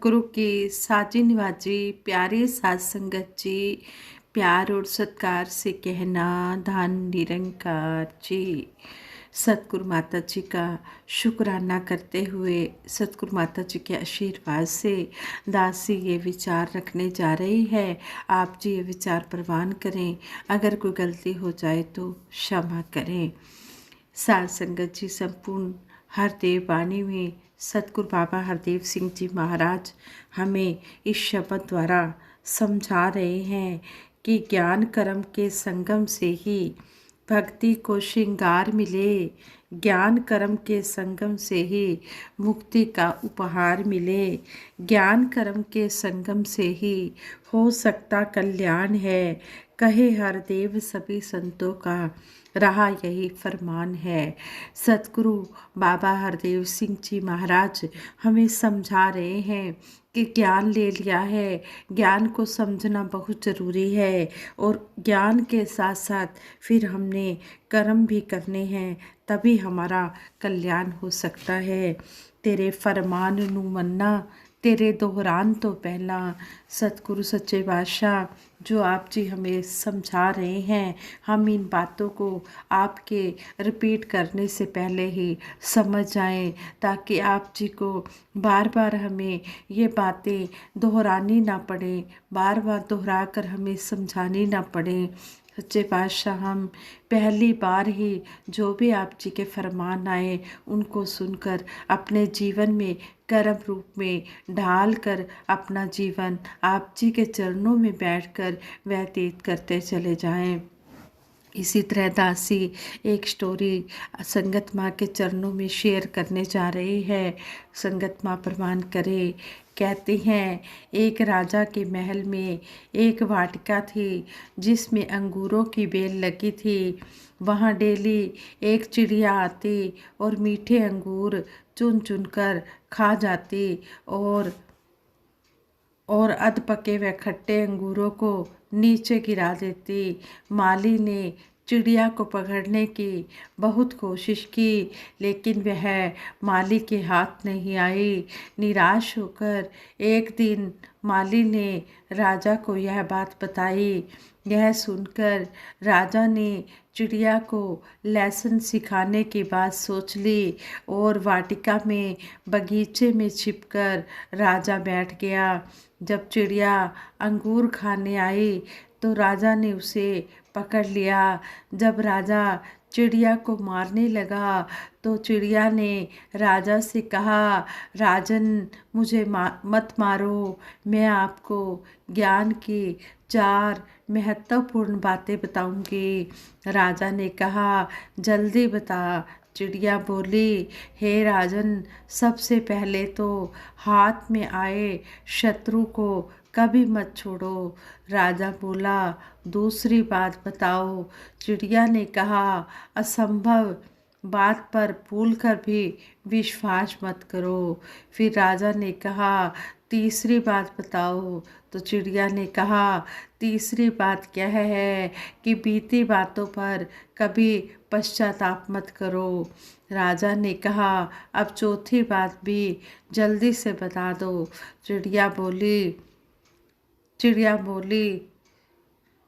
सतगुरु की साजी निवाजी प्यारे साध संगत जी, प्यार और सत्कार से कहना धन निरंकार जी। सतगुरु माता जी का शुक्राना करते हुए सतगुरु माता जी के आशीर्वाद से दासी ये विचार रखने जा रही है। आप जी ये विचार प्रवान करें, अगर कोई गलती हो जाए तो क्षमा करें। साध संगत जी, संपूर्ण हरदेव वाणी में सतगुरु बाबा हरदेव सिंह जी महाराज हमें इस शब्द द्वारा समझा रहे हैं कि ज्ञान कर्म के संगम से ही भक्ति को श्रृंगार मिले, ज्ञान कर्म के संगम से ही मुक्ति का उपहार मिले, ज्ञान कर्म के संगम से ही हो सकता कल्याण है, कहे हरदेव सभी संतों का रहा यही फरमान है। सतगुरु बाबा हरदेव सिंह जी महाराज हमें समझा रहे हैं कि ज्ञान ले लिया है, ज्ञान को समझना बहुत ज़रूरी है और ज्ञान के साथ साथ फिर हमने कर्म भी करने हैं, तभी हमारा कल्याण हो सकता है। तेरे फरमान नू मन्ना, तेरे दोहरान तो पहला। सतगुरु सच्चे बादशाह जो आप जी हमें समझा रहे हैं, हम इन बातों को आपके रिपीट करने से पहले ही समझ जाएं, ताकि आप जी को बार बार हमें ये बातें दोहरानी ना पड़े, बार बार दोहरा कर हमें समझानी ना पड़े। सच्चे बादशाह, हम पहली बार ही जो भी आप जी के फरमान आए उनको सुनकर अपने जीवन में कर्म रूप में ढाल कर अपना जीवन आप जी के चरणों में बैठकर व्यतीत करते चले जाएं। इसी तरह दासी एक स्टोरी संगत माँ के चरणों में शेयर करने जा रही है। संगत माँ प्रमाण करे। कहती हैं, एक राजा के महल में एक वाटिका थी जिसमें अंगूरों की बेल लगी थी। वहाँ डेली एक चिड़िया आती और मीठे अंगूर चुन चुन कर खा जाती और अध पके व खट्टे अंगूरों को नीचे गिरा देती। माली ने चिड़िया को पकड़ने की बहुत कोशिश की, लेकिन वह माली के हाथ नहीं आई। निराश होकर एक दिन माली ने राजा को यह बात बताई। यह सुनकर राजा ने चिड़िया को लेसन सिखाने की बात सोच ली और वाटिका में बगीचे में छिपकर राजा बैठ गया। जब चिड़िया अंगूर खाने आई तो राजा ने उसे पकड़ लिया। जब राजा चिड़िया को मारने लगा तो चिड़िया ने राजा से कहा, राजन मुझे मत मारो, मैं आपको ज्ञान की 4 महत्वपूर्ण बातें बताऊंगी। राजा ने कहा, जल्दी बता। चिड़िया बोली, हे राजन, सबसे पहले तो हाथ में आए शत्रु को कभी मत छोड़ो। राजा बोला, दूसरी बात बताओ। चिड़िया ने कहा, असंभव बात पर भूल कर भी विश्वास मत करो। फिर राजा ने कहा, तीसरी बात बताओ। तो चिड़िया ने कहा, तीसरी बात क्या है कि बीती बातों पर कभी पश्चाताप मत करो। राजा ने कहा, अब चौथी बात भी जल्दी से बता दो। चिड़िया बोली,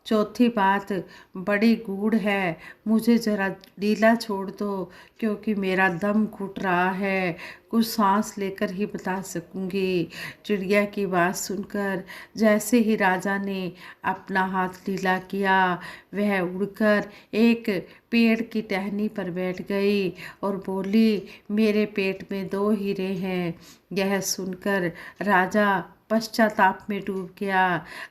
चौथी बात बड़ी गूढ़ है, मुझे ज़रा ढीला छोड़ दो, क्योंकि मेरा दम घुट रहा है, कुछ सांस लेकर ही बता सकूंगी। चिड़िया की बात सुनकर जैसे ही राजा ने अपना हाथ ढीला किया, वह उड़कर एक पेड़ की टहनी पर बैठ गई और बोली, मेरे पेट में 2 हीरे हैं। यह सुनकर राजा पश्चाताप में डूब गया।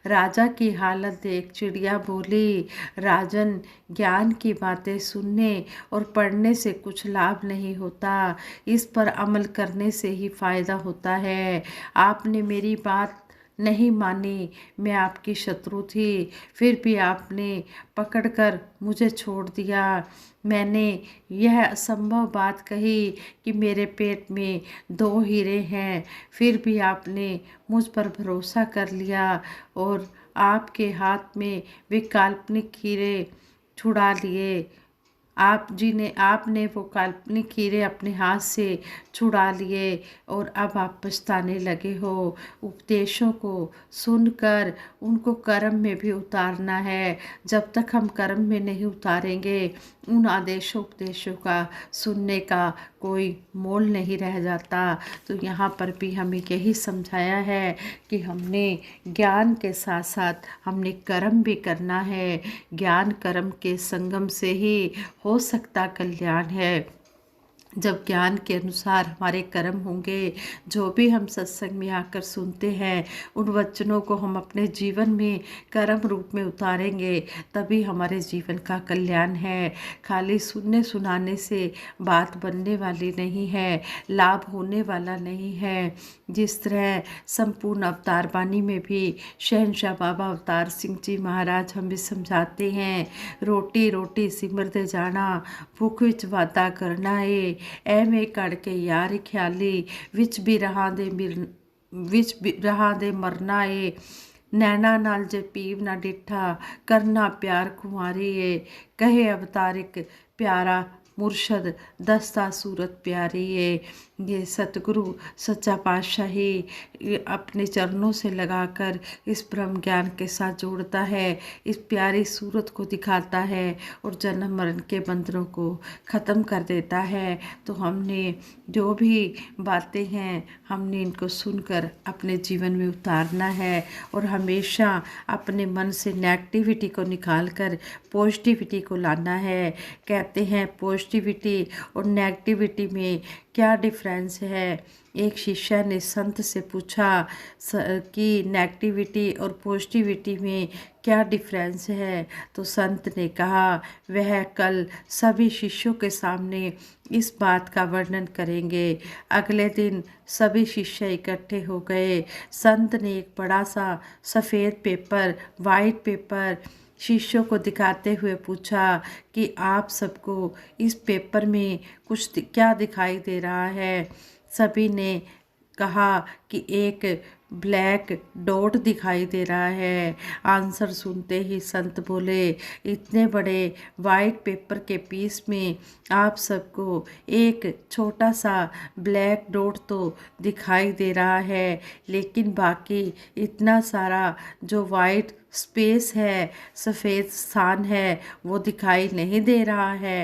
राजा की हालत देख चिड़िया बोली, राजन, ज्ञान की बातें सुनने और पढ़ने से कुछ लाभ नहीं होता, इस पर अमल करने से ही फायदा होता है। आपने मेरी बात नहीं मानी, मैं आपकी शत्रु थी, फिर भी आपने पकड़कर मुझे छोड़ दिया। मैंने यह असंभव बात कही कि मेरे पेट में 2 हीरे हैं, फिर भी आपने मुझ पर भरोसा कर लिया और आपके हाथ में वे काल्पनिक हीरे छुड़ा लिए। आपने वो काल्पनिक हीरे अपने हाथ से छुड़ा लिए और अब आप पछताने लगे हो। उपदेशों को सुनकर उनको कर्म में भी उतारना है। जब तक हम कर्म में नहीं उतारेंगे उन आदेशों उपदेशों का सुनने का कोई मोल नहीं रह जाता। तो यहाँ पर भी हमें यही समझाया है कि हमने ज्ञान के साथ साथ हमने कर्म भी करना है। ज्ञान कर्म के संगम से ही हो सकता कल्याण है। जब ज्ञान के अनुसार हमारे कर्म होंगे, जो भी हम सत्संग में आकर सुनते हैं उन वचनों को हम अपने जीवन में कर्म रूप में उतारेंगे, तभी हमारे जीवन का कल्याण है। खाली सुनने सुनाने से बात बनने वाली नहीं है, लाभ होने वाला नहीं है। जिस तरह संपूर्ण अवतार बानी में भी शहनशाह बाबा अवतार सिंह जी महाराज हमें समझाते हैं, रोटी रोटी सिमरते जाना, भुख विच वादा करना है, ਐਵੇਂ ਕਰਕੇ ਯਾਰ ਖਿਆਲੀ ਵਿੱਚ ਵੀ ਰਹਾਂ ਦੇ ਮਰਨਾ ਏ, ਨੈਣਾ ਨਾਲ ਜੇ ਪੀਵ ਨਾ ਡਿੱਠਾ ਕਰਨਾ ਪਿਆਰ ਕੁਮਾਰੀ ਏ, ਕਹੇ ਅਵਤਾਰਿਕ प्यारा मुर्शद दस्ता सूरत प्यारी है। ये सतगुरु सच्चा पातशाह ही अपने चरणों से लगाकर इस ब्रह्म ज्ञान के साथ जोड़ता है, इस प्यारी सूरत को दिखाता है और जन्म मरण के बंधनों को ख़त्म कर देता है। तो हमने जो भी बातें हैं हमने इनको सुनकर अपने जीवन में उतारना है और हमेशा अपने मन से नेगेटिविटी को निकालकर पॉजिटिविटी को लाना है। कहते हैं पॉजिटिविटी और नेगेटिविटी में क्या डिफरेंस है। एक शिष्य ने संत से पूछा कि नेगेटिविटी और पॉजिटिविटी में क्या डिफरेंस है। तो संत ने कहा वह कल सभी शिष्यों के सामने इस बात का वर्णन करेंगे। अगले दिन सभी शिष्य इकट्ठे हो गए। संत ने एक बड़ा सा सफ़ेद पेपर, वाइट पेपर शिष्यों को दिखाते हुए पूछा कि आप सबको इस पेपर में क्या दिखाई दे रहा है। सभी ने कहा कि एक ब्लैक डॉट दिखाई दे रहा है। आंसर सुनते ही संत बोले इतने बड़े वाइट पेपर के पीस में आप सबको एक छोटा सा ब्लैक डॉट तो दिखाई दे रहा है, लेकिन बाकी इतना सारा जो वाइट स्पेस है, सफ़ेद स्थान है, वो दिखाई नहीं दे रहा है।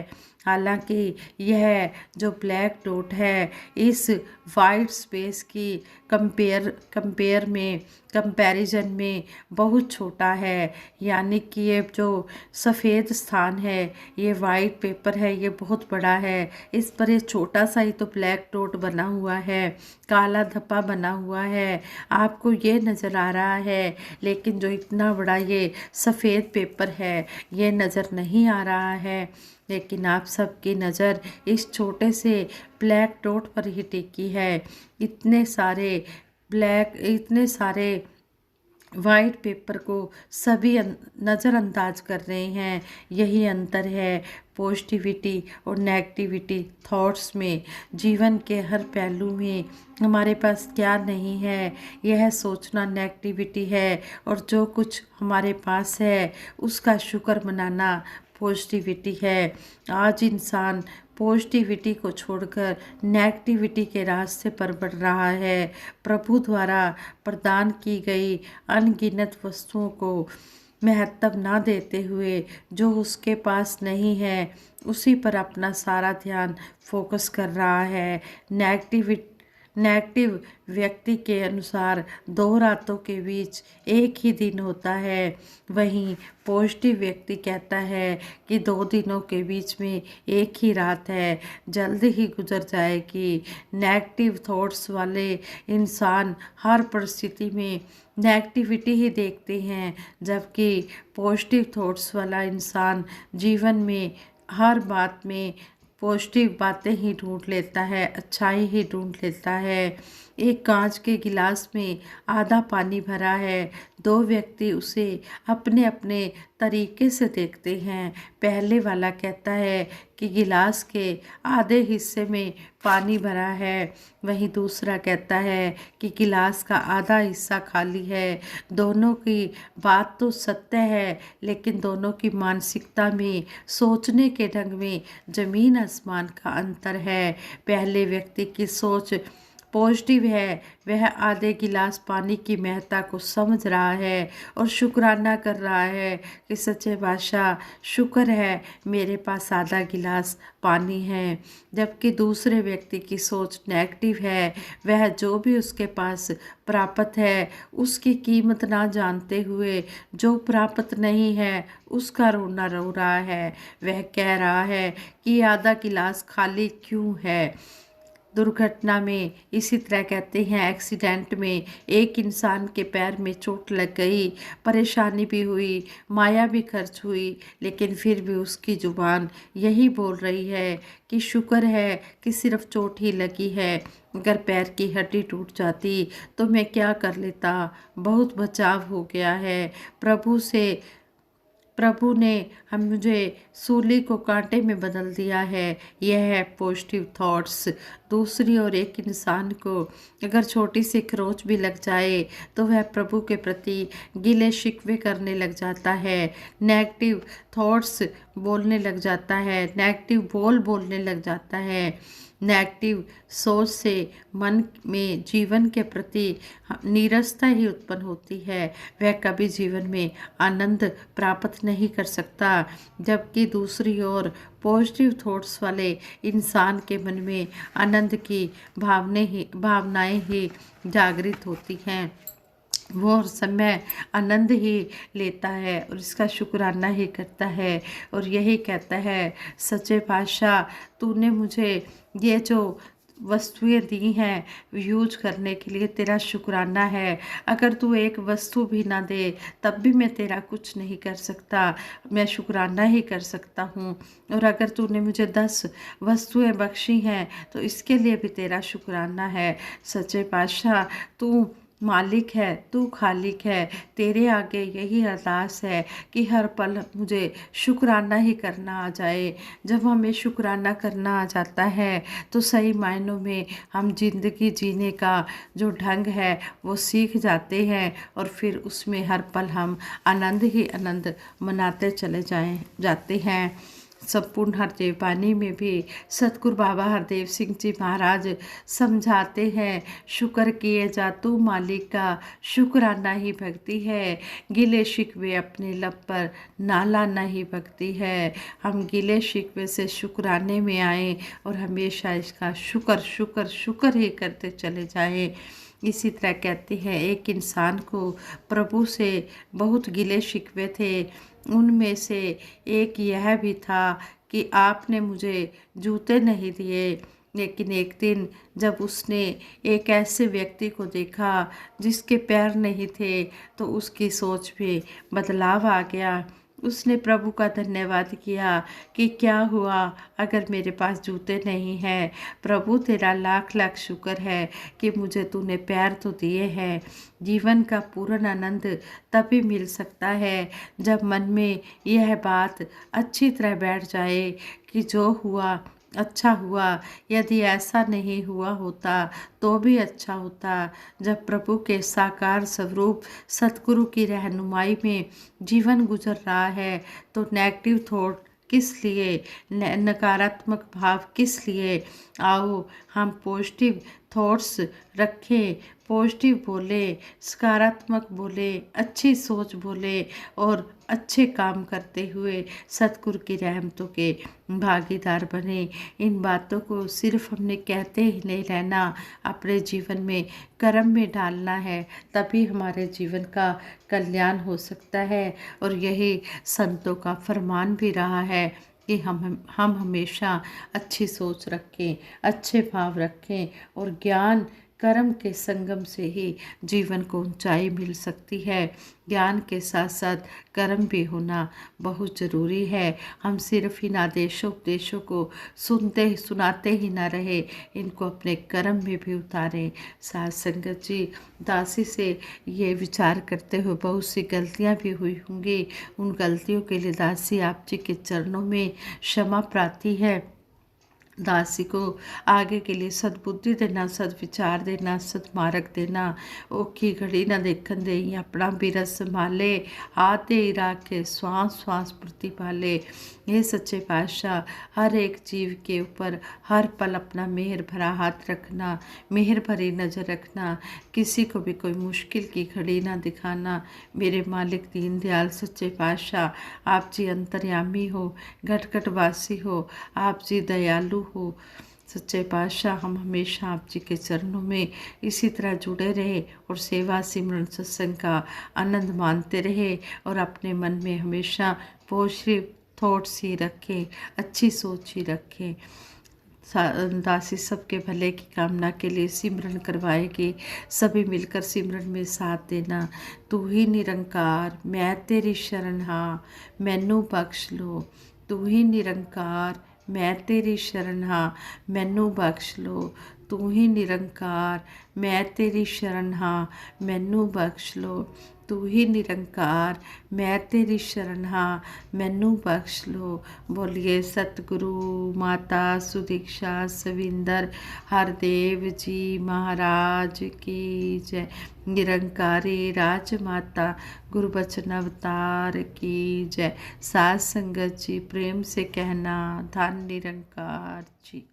हालांकि यह जो ब्लैक डॉट है इस वाइट स्पेस की कंपैरिजन में बहुत छोटा है। यानी कि ये जो सफ़ेद स्थान है, ये वाइट पेपर है, ये बहुत बड़ा है। इस पर ये छोटा सा ही तो ब्लैक डॉट बना हुआ है, काला धब्बा बना हुआ है, आपको ये नज़र आ रहा है। लेकिन जो इतना बड़ा ये सफ़ेद पेपर है ये नज़र नहीं आ रहा है। लेकिन आप सबकी नज़र इस छोटे से ब्लैक डॉट पर ही टिकी है। इतने सारे वाइट पेपर को सभी नज़रअंदाज कर रहे हैं। यही अंतर है पॉजिटिविटी और नेगेटिविटी थॉट्स में। जीवन के हर पहलू में हमारे पास क्या नहीं है यह सोचना नेगेटिविटी है, और जो कुछ हमारे पास है उसका शुक्र मनाना पॉजिटिविटी है। आज इंसान पॉजिटिविटी को छोड़कर नेगेटिविटी के रास्ते पर बढ़ रहा है। प्रभु द्वारा प्रदान की गई अनगिनत वस्तुओं को महत्व ना देते हुए जो उसके पास नहीं है उसी पर अपना सारा ध्यान फोकस कर रहा है। नेगेटिव व्यक्ति के अनुसार 2 रातों के बीच एक ही दिन होता है, वहीं पॉजिटिव व्यक्ति कहता है कि 2 दिनों के बीच में एक ही रात है, जल्दी ही गुजर जाएगी। नेगेटिव थॉट्स वाले इंसान हर परिस्थिति में नेगेटिविटी ही देखते हैं, जबकि पॉजिटिव थॉट्स वाला इंसान जीवन में हर बात में पॉजिटिव बातें ही ढूंढ लेता है, अच्छाई ही ढूंढ लेता है। एक कांच के गिलास में आधा पानी भरा है। दो व्यक्ति उसे अपने अपने तरीके से देखते हैं। पहले वाला कहता है कि गिलास के आधे हिस्से में पानी भरा है, वहीं दूसरा कहता है कि गिलास का आधा हिस्सा खाली है। दोनों की बात तो सत्य है, लेकिन दोनों की मानसिकता में, सोचने के ढंग में जमीन आसमान का अंतर है। पहले व्यक्ति की सोच पॉजिटिव है, वह आधे गिलास पानी की महत्ता को समझ रहा है और शुक्राना कर रहा है कि सच्चे बादशाह शुक्र है मेरे पास आधा गिलास पानी है। जबकि दूसरे व्यक्ति की सोच नेगेटिव है, वह जो भी उसके पास प्राप्त है उसकी कीमत ना जानते हुए जो प्राप्त नहीं है उसका रोना रो रहा है। वह कह रहा है कि आधा गिलास खाली क्यों है। दुर्घटना में इसी तरह कहते हैं, एक्सीडेंट में एक इंसान के पैर में चोट लग गई, परेशानी भी हुई, माया भी खर्च हुई, लेकिन फिर भी उसकी जुबान यही बोल रही है कि शुक्र है कि सिर्फ चोट ही लगी है। अगर पैर की हड्डी टूट जाती तो मैं क्या कर लेता। बहुत बचाव हो गया है। प्रभु ने हम मुझे सूली को कांटे में बदल दिया है। यह है पॉजिटिव थॉट्स। दूसरी ओर एक इंसान को अगर छोटी सी खरोंच भी लग जाए तो वह प्रभु के प्रति गिले शिकवे करने लग जाता है, नेगेटिव थॉट्स बोलने लग जाता है, नेगेटिव बोलने लग जाता है। नेगेटिव सोच से मन में जीवन के प्रति नीरसता ही उत्पन्न होती है। वह कभी जीवन में आनंद प्राप्त नहीं कर सकता। जबकि दूसरी ओर पॉजिटिव थॉट्स वाले इंसान के मन में आनंद की भावनाएं ही जागृत होती हैं। वो हर समय आनंद ही लेता है और इसका शुक्राना ही करता है और यही कहता है, सच्चे पातशाह तूने मुझे ये जो वस्तुएं दी हैं यूज करने के लिए तेरा शुक्राना है। अगर तू एक वस्तु भी ना दे तब भी मैं तेरा कुछ नहीं कर सकता, मैं शुक्राना ही कर सकता हूँ। और अगर तूने मुझे 10 वस्तुएं बख्शी हैं तो इसके लिए भी तेरा शुक्राना है। सच्चे पातशाह तू मालिक है, तू खालिक है। तेरे आगे यही अरदास है कि हर पल मुझे शुक्राना ही करना आ जाए। जब हमें शुक्राना करना आ जाता है तो सही मायनों में हम जिंदगी जीने का जो ढंग है वो सीख जाते हैं और फिर उसमें हर पल हम आनंद ही आनंद मनाते चले जाते हैं। संपूर्ण हरदेव बानी में भी सतगुरु बाबा हरदेव सिंह जी महाराज समझाते हैं, शुक्र किए जा तू मालिक का, शुक्राना ही भक्ति है। गिले शिकवे अपने लब पर ना लाना ही भक्ति है। हम गिले शिकवे से शुक्राने में आए और हमेशा इसका शुक्र शुक्र शुक्र ही करते चले जाएं। इसी तरह कहते हैं, एक इंसान को प्रभु से बहुत गिले शिकवे थे। उनमें से एक यह भी था कि आपने मुझे जूते नहीं दिए। लेकिन एक दिन जब उसने एक ऐसे व्यक्ति को देखा जिसके पैर नहीं थे तो उसकी सोच में बदलाव आ गया। उसने प्रभु का धन्यवाद किया कि क्या हुआ अगर मेरे पास जूते नहीं हैं। प्रभु तेरा लाख लाख शुक्र है कि मुझे तूने पैर तो दिए हैं। जीवन का पूर्ण आनंद तभी मिल सकता है जब मन में यह बात अच्छी तरह बैठ जाए कि जो हुआ अच्छा हुआ। यदि ऐसा नहीं हुआ होता तो भी अच्छा होता। जब प्रभु के साकार स्वरूप सतगुरु की रहनुमाई में जीवन गुजर रहा है तो नेगेटिव थॉट किस लिए, नकारात्मक भाव किस लिए। आओ हम पॉजिटिव थॉट्स रखें, पॉजिटिव बोले, सकारात्मक बोले, अच्छी सोच बोले और अच्छे काम करते हुए सतगुरु की रहमतों के भागीदार बने। इन बातों को सिर्फ हमने कहते ही नहीं रहना, अपने जीवन में कर्म में डालना है, तभी हमारे जीवन का कल्याण हो सकता है। और यही संतों का फरमान भी रहा है कि हम हमेशा अच्छी सोच रखें, अच्छे भाव रखें और ज्ञान कर्म के संगम से ही जीवन को ऊंचाई मिल सकती है। ज्ञान के साथ साथ कर्म भी होना बहुत ज़रूरी है। हम सिर्फ इन आदेशों उपदेशों को सुनाते ही ना रहे, इनको अपने कर्म में भी उतारें। साथ संगत जी, दासी से ये विचार करते हुए बहुत सी गलतियां भी हुई होंगी। उन गलतियों के लिए दासी आप जी के चरणों में क्षमा प्रार्थी है। दासी को आगे के लिए सद्बुद्धि देना, सद्विचार देना, सद्मार्ग देना। औखी घड़ी न देखन दे, अपना बिरस संभाले, हाथ दे राखे, श्वास श्वास प्रतिपाले। ये सच्चे पातशाह, हर एक जीव के ऊपर हर पल अपना मेहर भरा हाथ रखना, मेहर भरी नज़र रखना, किसी को भी कोई मुश्किल की घड़ी ना दिखाना। मेरे मालिक दीन दयाल सच्चे पातशाह, आप जी अंतर्यामी हो, घट घट वासी हो, आप जी दयालु हो। सच्चे पातशाह, हम हमेशा आप जी के चरणों में इसी तरह जुड़े रहे और सेवा सिमरन सत्संग का आनंद मानते रहे और अपने मन में हमेशा पॉजिटिव थॉट्स ही रखें, अच्छी सोच ही रखें। दासी सबके भले की कामना के लिए सिमरन करवाएगी। सभी मिलकर सिमरन में साथ देना। तू ही निरंकार, मैं तेरी शरण हाँ, मैनू बख्श लो। तू ही निरंकार, मैं तेरी शरण हाँ, मैनू बख्श लो। तू ही निरंकार, मैं तेरी शरण हाँ, मैनू बख्श लो। तू ही निरंकार, मैं तेरी शरण हाँ, मैनू बख्श लो। बोलिए सतगुरु माता सुदीक्षा सविंदर हरदेव जी महाराज की जय। निरंकारी राजमाता गुरुबचन अवतार की जय। साथ संगत जी प्रेम से कहना, धन निरंकार जी।